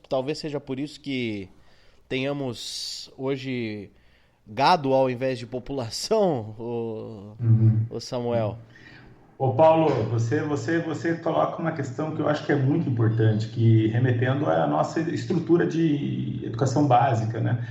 Talvez seja por isso que tenhamos hoje gado ao invés de população, Uhum. o Samuel. Ô Paulo, você coloca uma questão que eu acho que é muito importante, que remetendo à nossa estrutura de educação básica, né?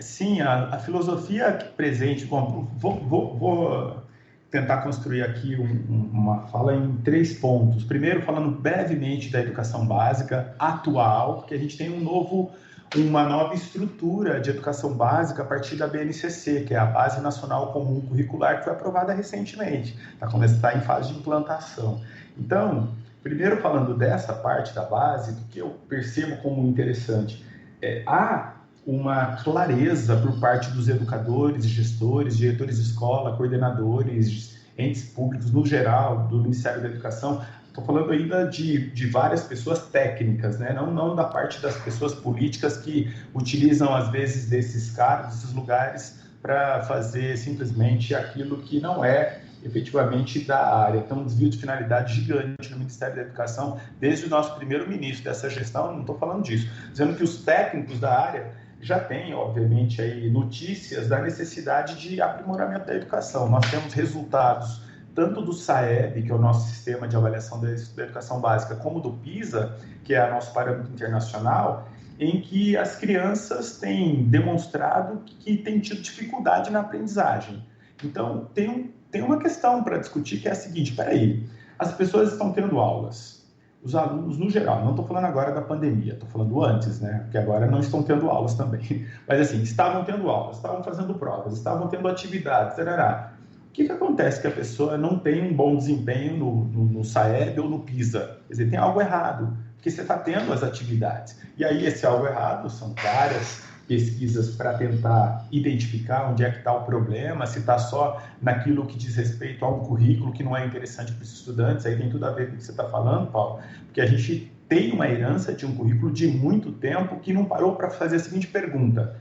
Sim, a filosofia aqui presente, bom, vou tentar construir aqui uma fala em três pontos. Primeiro, falando brevemente da educação básica atual, porque a gente tem uma nova estrutura de educação básica a partir da BNCC, que é a Base Nacional Comum Curricular, que foi aprovada recentemente, está em fase de implantação. Então, primeiro falando dessa parte da base, do que eu percebo como interessante, há uma clareza por parte dos educadores, gestores, diretores de escola, coordenadores, entes públicos no geral, do Ministério da Educação. Estou falando ainda de várias pessoas técnicas, né? Não da parte das pessoas políticas que utilizam, às vezes, desses cargos, desses lugares, para fazer simplesmente aquilo que não é efetivamente da área. Então, um desvio de finalidade gigante no Ministério da Educação, desde o nosso primeiro-ministro dessa gestão, não estou falando disso, dizendo que os técnicos da área já têm, obviamente, aí notícias da necessidade de aprimoramento da educação. Nós temos resultados tanto do SAEB, que é o nosso sistema de avaliação da educação básica, como do PISA, que é o nosso parâmetro internacional, em que as crianças têm demonstrado que têm tido dificuldade na aprendizagem. Então, tem uma questão para discutir que é a seguinte: peraí, as pessoas estão tendo aulas, os alunos no geral, não estou falando agora da pandemia, estou falando antes, né? Porque agora não estão tendo aulas também. Mas assim, estavam tendo aulas, estavam fazendo provas, estavam tendo atividades, tarará. O que acontece que a pessoa não tem um bom desempenho no SAEB ou no PISA? Quer dizer, tem algo errado, porque você está tendo as atividades. E aí, esse algo errado são várias pesquisas para tentar identificar onde é que está o problema, se está só naquilo que diz respeito a um currículo que não é interessante para os estudantes. Aí tem tudo a ver com o que você está falando, Paulo, porque a gente tem uma herança de um currículo de muito tempo que não parou para fazer a seguinte pergunta: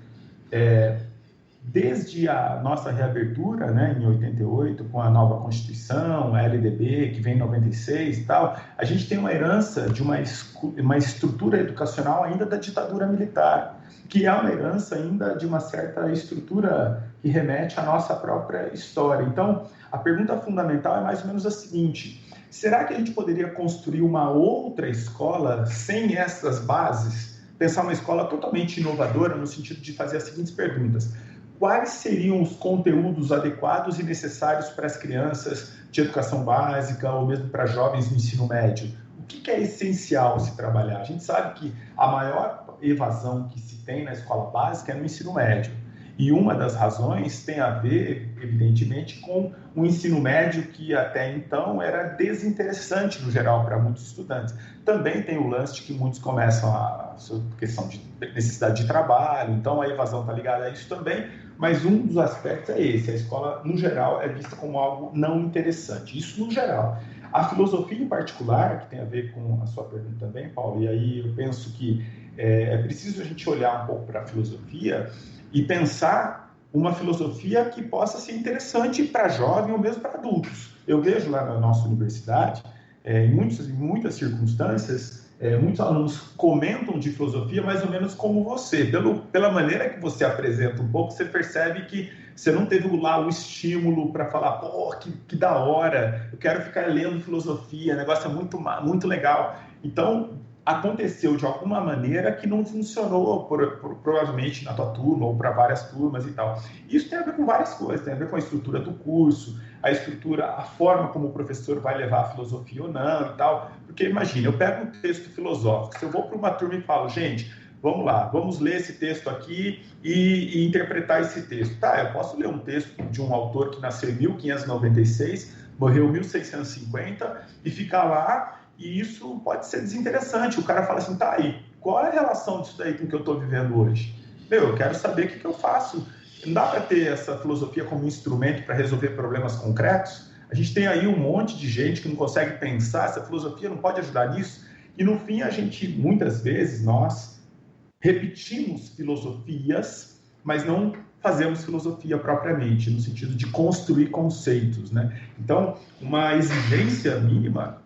desde a nossa reabertura, né, em 88, com a nova Constituição, a LDB, que vem em 96 e tal, a gente tem uma herança de uma estrutura educacional ainda da ditadura militar, que é uma herança ainda de uma certa estrutura que remete à nossa própria história. Então, a pergunta fundamental é mais ou menos a seguinte: será que a gente poderia construir uma outra escola sem essas bases? Pensar uma escola totalmente inovadora no sentido de fazer as seguintes perguntas: quais seriam os conteúdos adequados e necessários para as crianças de educação básica ou mesmo para jovens no ensino médio? O que é essencial se trabalhar? A gente sabe que a maior evasão que se tem na escola básica é no ensino médio. E uma das razões tem a ver, evidentemente, com o ensino médio que até então era desinteressante no geral para muitos estudantes. Também tem o lance de que muitos começam a questão de necessidade de trabalho, então a evasão está ligada a isso também, mas um dos aspectos é esse: a escola, no geral, é vista como algo não interessante. Isso no geral. A filosofia em particular, que tem a ver com a sua pergunta também, Paulo, e aí eu penso que é preciso a gente olhar um pouco para a filosofia e pensar uma filosofia que possa ser interessante para jovem ou mesmo para adultos. Eu vejo lá na nossa universidade, em muitas circunstâncias, muitos alunos comentam de filosofia mais ou menos como você. Pela maneira que você apresenta um pouco, você percebe que você não teve lá o estímulo para falar: pô, que da hora, eu quero ficar lendo filosofia, o negócio é muito legal. Então, aconteceu de alguma maneira que não funcionou, provavelmente na tua turma ou para várias turmas e tal. Isso tem a ver com várias coisas, tem a ver com a estrutura do curso, a estrutura, a forma como o professor vai levar a filosofia ou não e tal. Porque imagina, eu pego um texto filosófico, se eu vou para uma turma e falo: gente, vamos lá, vamos ler esse texto aqui e interpretar esse texto. Tá, eu posso ler um texto de um autor que nasceu em 1596, morreu em 1650 e ficar lá, e isso pode ser desinteressante. O cara fala assim: tá aí, qual é a relação disso daí com o que eu estou vivendo hoje? Eu quero saber o que eu faço. Não dá para ter essa filosofia como instrumento para resolver problemas concretos? A gente tem aí um monte de gente que não consegue pensar, essa filosofia não pode ajudar nisso. E no fim, a gente, muitas vezes, nós repetimos filosofias, mas não fazemos filosofia propriamente, no sentido de construir conceitos, né? Então, uma exigência mínima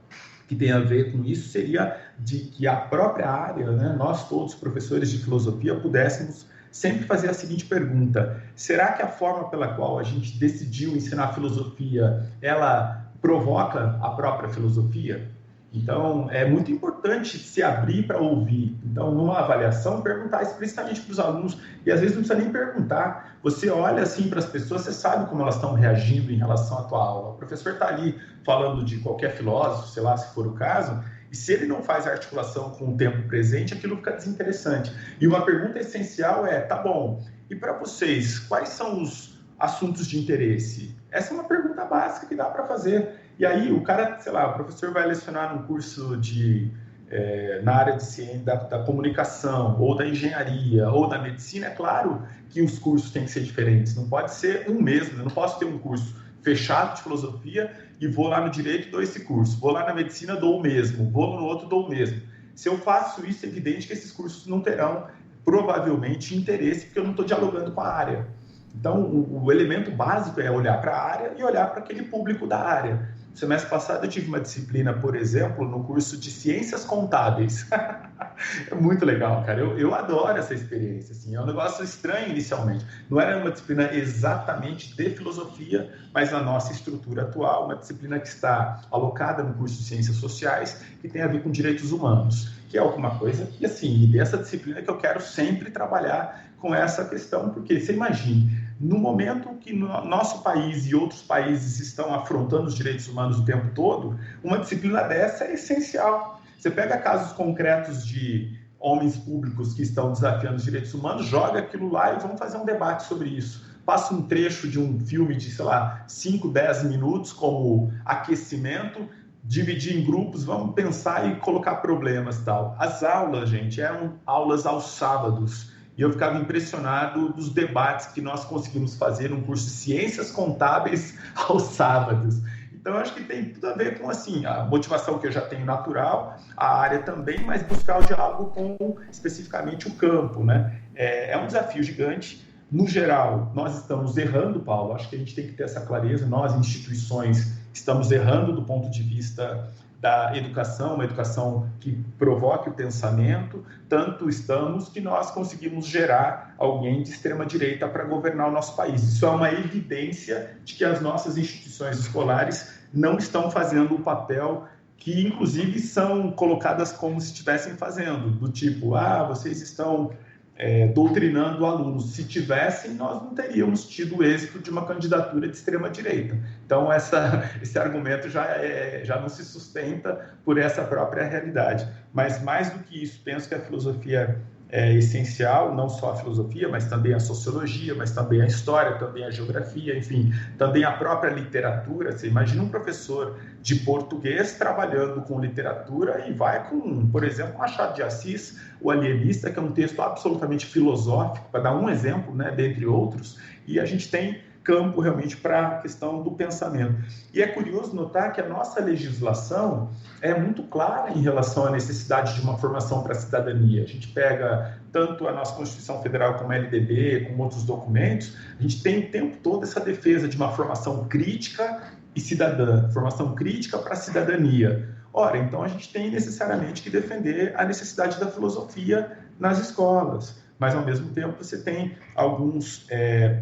que tem a ver com isso seria de que a própria área, né, nós todos, professores de filosofia, pudéssemos sempre fazer a seguinte pergunta: será que a forma pela qual a gente decidiu ensinar filosofia, ela provoca a própria filosofia? Então, é muito importante se abrir para ouvir. Então, numa avaliação, perguntar explicitamente para os alunos, e às vezes não precisa nem perguntar. Você olha assim para as pessoas, você sabe como elas estão reagindo em relação à tua aula. O professor está ali falando de qualquer filósofo, sei lá, se for o caso, e se ele não faz articulação com o tempo presente, aquilo fica desinteressante. E uma pergunta essencial é, tá bom, e para vocês, quais são os assuntos de interesse? Essa é uma pergunta básica que dá para fazer. E aí o cara, sei lá, o professor vai lecionar num curso na área de ciência, da comunicação, ou da engenharia, ou da medicina. É claro que os cursos têm que ser diferentes, não pode ser um mesmo. Eu não posso ter um curso fechado de filosofia e vou lá no direito e dou esse curso, vou lá na medicina, dou o mesmo, vou no outro, dou o mesmo. Se eu faço isso, é evidente que esses cursos não terão, provavelmente, interesse, porque eu não estou dialogando com a área. Então, o elemento básico é olhar para a área e olhar para aquele público da área. No semestre passado eu tive uma disciplina, por exemplo, no curso de Ciências Contábeis. É muito legal, cara. Eu adoro essa experiência. Assim. É um negócio estranho inicialmente. Não era uma disciplina exatamente de filosofia, mas na nossa estrutura atual, uma disciplina que está alocada no curso de Ciências Sociais, que tem a ver com direitos humanos, que é alguma coisa que, assim, dessa disciplina que eu quero sempre trabalhar com essa questão, porque você imagine, no momento que nosso país e outros países estão afrontando os direitos humanos o tempo todo, uma disciplina dessa é essencial. Você pega casos concretos de homens públicos que estão desafiando os direitos humanos, joga aquilo lá e vamos fazer um debate sobre isso. Passa um trecho de um filme de, sei lá, 5, 10 minutos como aquecimento, dividir em grupos, vamos pensar e colocar problemas e tal. As aulas, gente, eram aulas aos sábados. E eu ficava impressionado dos debates que nós conseguimos fazer num curso de Ciências Contábeis aos sábados. Então, eu acho que tem tudo a ver com, assim, a motivação que eu já tenho natural, a área também, mas buscar o diálogo com, especificamente, o campo, né? É um desafio gigante. No geral, nós estamos errando, Paulo. Acho que a gente tem que ter essa clareza. Nós, instituições, estamos errando do ponto de vista da educação, uma educação que provoque o pensamento, tanto estamos que nós conseguimos gerar alguém de extrema-direita para governar o nosso país. Isso é uma evidência de que as nossas instituições escolares não estão fazendo o papel que, inclusive, são colocadas como se estivessem fazendo, do tipo, vocês estão doutrinando alunos. Se tivessem, nós não teríamos tido o êxito de uma candidatura de extrema-direita. Então, esse argumento já não se sustenta por essa própria realidade. Mas, mais do que isso, penso que a filosofia é essencial, não só a filosofia, mas também a sociologia, mas também a história, também a geografia, enfim, também a própria literatura. Você imagina um professor de português trabalhando com literatura e vai com, por exemplo, Machado de Assis, O Alienista, que é um texto absolutamente filosófico, para dar um exemplo, né, dentre outros, e a gente tem campo realmente para a questão do pensamento. E é curioso notar que a nossa legislação é muito clara em relação à necessidade de uma formação para a cidadania. A gente pega tanto a nossa Constituição Federal como a LDB, como outros documentos, a gente tem o tempo todo essa defesa de uma formação crítica e cidadã, formação crítica para a cidadania. Ora, então a gente tem necessariamente que defender a necessidade da filosofia nas escolas. Mas, ao mesmo tempo, você tem alguns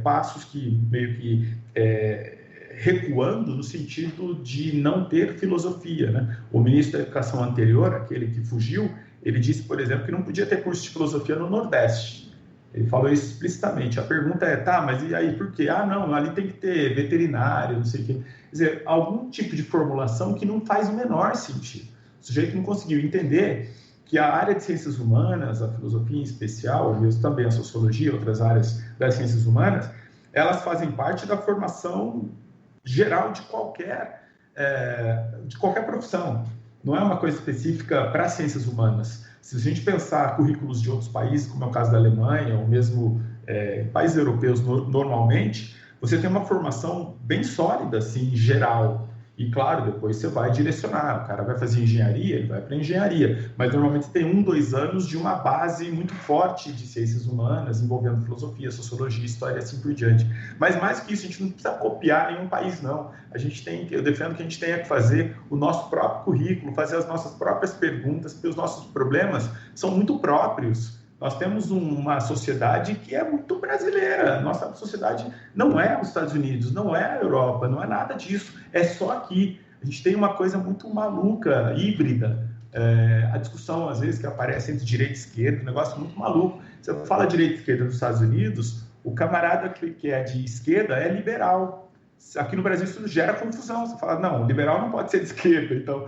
passos que meio que recuando no sentido de não ter filosofia, né? O ministro da Educação anterior, aquele que fugiu, ele disse, por exemplo, que não podia ter curso de filosofia no Nordeste. Ele falou isso explicitamente. A pergunta é, mas e aí, por quê? Não, ali tem que ter veterinário, não sei o quê. Quer dizer, algum tipo de formulação que não faz o menor sentido. O sujeito não conseguiu entender que a área de ciências humanas, a filosofia em especial, mesmo também a sociologia, outras áreas das ciências humanas, elas fazem parte da formação geral de qualquer profissão. Não é uma coisa específica para as ciências humanas. Se a gente pensar currículos de outros países, como é o caso da Alemanha, ou mesmo países europeus normalmente, você tem uma formação bem sólida, assim, geral. E, claro, depois você vai direcionar. O cara vai fazer engenharia, ele vai para engenharia. Mas, normalmente, você tem 1, 2 anos de uma base muito forte de ciências humanas, envolvendo filosofia, sociologia, história e assim por diante. Mas, mais que isso, a gente não precisa copiar nenhum país, não. Eu defendo que a gente tenha que fazer o nosso próprio currículo, fazer as nossas próprias perguntas, porque os nossos problemas são muito próprios. Nós temos uma sociedade que é muito brasileira. Nossa sociedade não é os Estados Unidos, não é a Europa, não é nada disso. É só aqui. A gente tem uma coisa muito maluca, híbrida. A discussão, às vezes, que aparece entre direita e esquerda, um negócio muito maluco. Você fala direita e esquerda nos Estados Unidos, o camarada que é de esquerda é liberal. Aqui no Brasil isso gera confusão. Você fala, não, liberal não pode ser de esquerda. Então,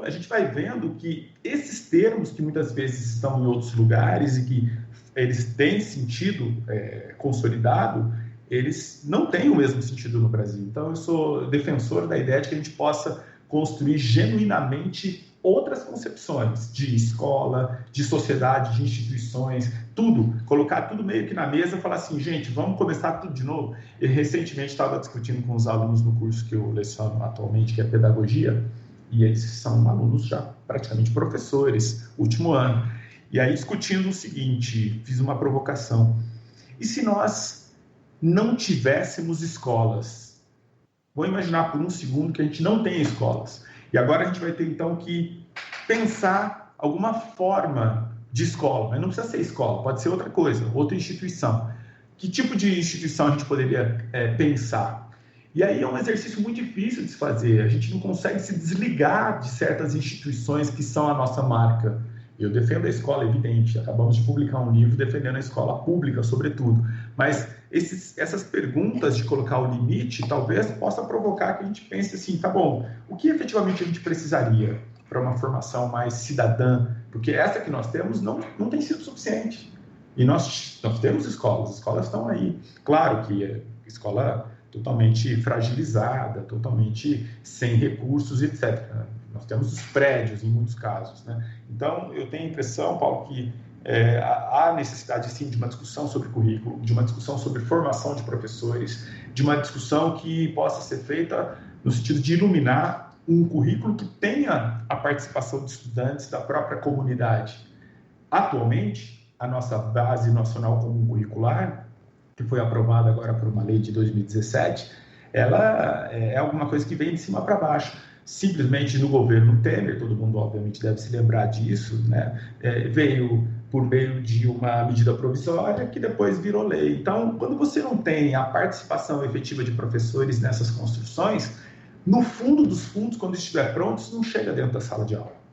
a gente vai vendo que esses termos que muitas vezes estão em outros lugares e que eles têm sentido consolidado, eles não têm o mesmo sentido no Brasil. Então, eu sou defensor da ideia de que a gente possa construir genuinamente outras concepções de escola, de sociedade, de instituições, tudo, colocar tudo meio que na mesa e falar assim, gente, vamos começar tudo de novo. Eu recentemente estava discutindo com os alunos no curso que eu leciono atualmente, que é pedagogia, e eles são alunos já praticamente professores, último ano. E aí, discutindo o seguinte, fiz uma provocação. E se nós não tivéssemos escolas? Vou imaginar por um segundo que a gente não tem escolas. E agora a gente vai ter, então, que pensar alguma forma de escola. Mas não precisa ser escola, pode ser outra coisa, outra instituição. Que tipo de instituição a gente poderia pensar? E aí é um exercício muito difícil de se fazer. A gente não consegue se desligar de certas instituições que são a nossa marca. Eu defendo a escola, evidente. Acabamos de publicar um livro defendendo a escola pública, sobretudo. Mas essas perguntas de colocar o limite, talvez possa provocar que a gente pense assim, tá bom, o que efetivamente a gente precisaria para uma formação mais cidadã? Porque essa que nós temos não tem sido suficiente. E nós temos escolas, as escolas estão aí. Claro que a escola totalmente fragilizada, totalmente sem recursos, etc. Nós temos os prédios, em muitos casos, né? Então, eu tenho a impressão, Paulo, que há necessidade, sim, de uma discussão sobre currículo, de uma discussão sobre formação de professores, de uma discussão que possa ser feita no sentido de iluminar um currículo que tenha a participação de estudantes da própria comunidade. Atualmente, a nossa base nacional comum curricular, que foi aprovada agora por uma lei de 2017, ela é alguma coisa que vem de cima para baixo. Simplesmente no governo Temer, todo mundo obviamente deve se lembrar disso, né? Veio por meio de uma medida provisória que depois virou lei. Então, quando você não tem a participação efetiva de professores nessas construções, no fundo dos fundos, quando estiver pronto, isso não chega dentro da sala de aula.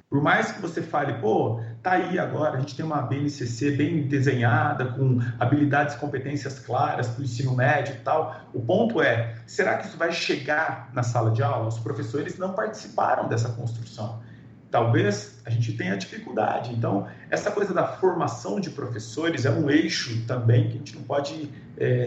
Por mais que você fale, pô, tá aí agora, a gente tem uma BNCC bem desenhada, com habilidades e competências claras para o ensino médio e tal. O ponto é, será que isso vai chegar na sala de aula? Os professores não participaram dessa construção. Talvez a gente tenha dificuldade. Então, essa coisa da formação de professores é um eixo também que a gente não pode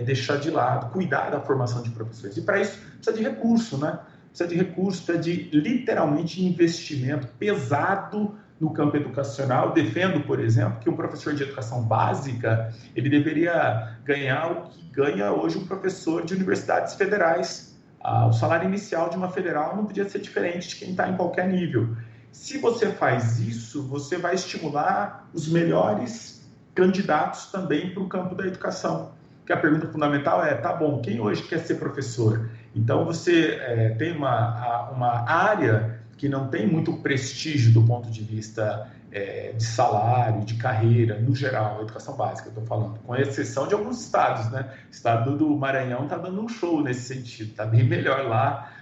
deixar de lado. Cuidar da formação de professores. E para isso, precisa de recurso, né? Precisa de recurso, precisa de literalmente investimento pesado no campo educacional. Defendo, por exemplo, que um professor de educação básica ele deveria ganhar o que ganha hoje um professor de universidades federais. O salário inicial de uma federal não podia ser diferente de quem está em qualquer nível. Se você faz isso, você vai estimular os melhores candidatos também para o campo da educação. Porque a pergunta fundamental é, tá bom, quem hoje quer ser professor? Então, você tem uma área que não tem muito prestígio do ponto de vista de salário, de carreira, no geral, a educação básica, eu estou falando, com exceção de alguns estados, né? O estado do Maranhão está dando um show nesse sentido, está bem melhor lá,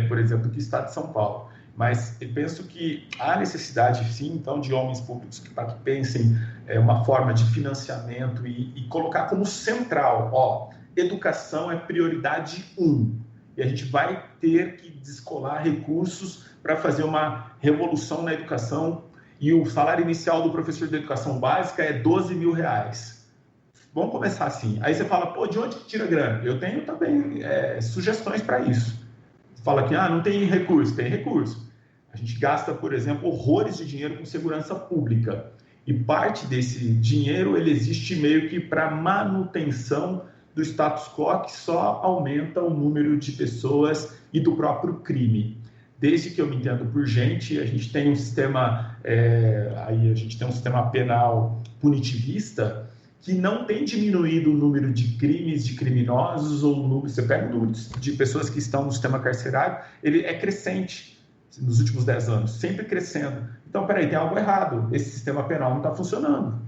por exemplo, do que o estado de São Paulo. Mas eu penso que há necessidade, sim, então, de homens públicos para que pensem uma forma de financiamento e colocar como central, educação é prioridade 1. E a gente vai ter que descolar recursos para fazer uma revolução na educação. E o salário inicial do professor de educação básica é R$12.000. Vamos começar assim. Aí você fala, pô, de onde que tira grana? Eu tenho também sugestões para isso. Fala que não tem recurso. Tem recurso. A gente gasta, por exemplo, horrores de dinheiro com segurança pública. E parte desse dinheiro, ele existe meio que para manutenção do status quo que só aumenta o número de pessoas e do próprio crime. Desde que eu me entendo por gente, a gente tem um sistema, penal punitivista que não tem diminuído o número de crimes, de criminosos, você pega o número de pessoas que estão no sistema carcerário, ele é crescente nos últimos 10 anos, sempre crescendo. Então, peraí, tem algo errado, esse sistema penal não está funcionando.